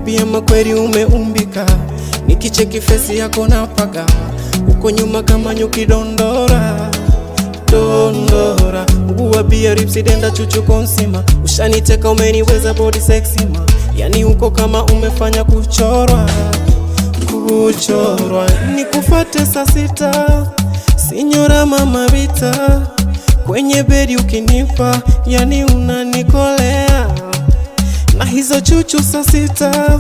Baby ama kweli umeumbika, nikicheki face yako napaga, uko nyuma kama nyuki dondora dondora, nguwa bia ripsi denda chuchu konsima, ushaniteka umeniweza body sexy ma, yani uko kama umefanya kuchorwa kuchorwa. Nikufate saa sita, sinyora mama vita, kwenye bedi ukinipa, yani unanikolea, na hizo chuchu saa sita,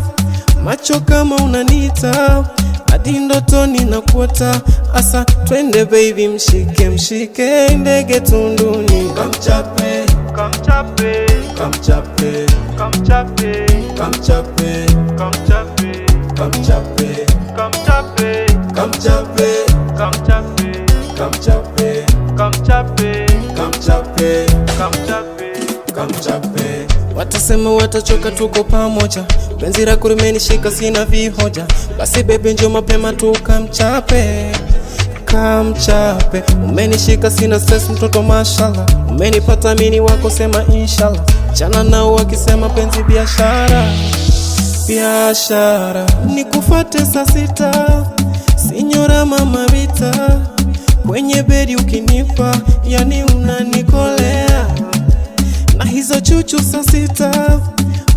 macho kama unanita, hadi ndotoni na kuota. Asa twende baby, mshike mshike ndege tunduni, kamchape Kamchape, kamchape kamchape, kamchape kamchape, kamchape kamchape, kamchape kamchape, kamchape kamchape, kamchape kamchape. kamchape. Watasema watachoka, tuko pamoja, penzi lako limenishika sina vihoja, basi baby njoo mapema tu kamchape kamchape. Umenishika sina stress mtoto mashallah, umenipata mini wako sema inshallah, chana nao wakisema penzi biashara biashara. Nikufate saa sita, sinyora mama vita, kwenye bedi ukinipa, yani unanikolea, na hizo chuchu saa sita,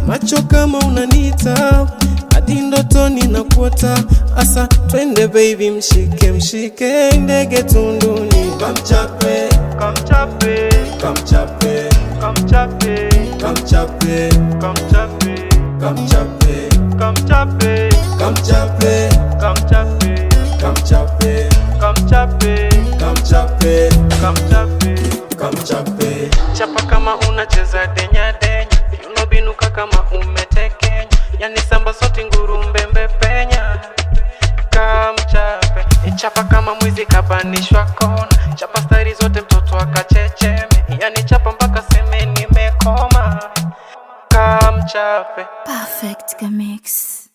macho kama unanita, hadi ndotoni na kuota. Asa twende baby, mshike mshike ndege tunduni, kamchape Kamchape, kamchape kamchape, kamchape kamchape, kamchape kamchape, kamchape kamchape, kamchape kamchape, kamchape kamchape. kamchape. Chapa kama unacheza denya denya, unobinuka kama umetekenya, yani samba soti ngurumbembe penya. Kamchape, chapa kama mwizi kabanishwa kona, chapa stari zote mtoto akachecheme, yani chapa mpaka seme nimekoma. Kamchape. Perfect Mix.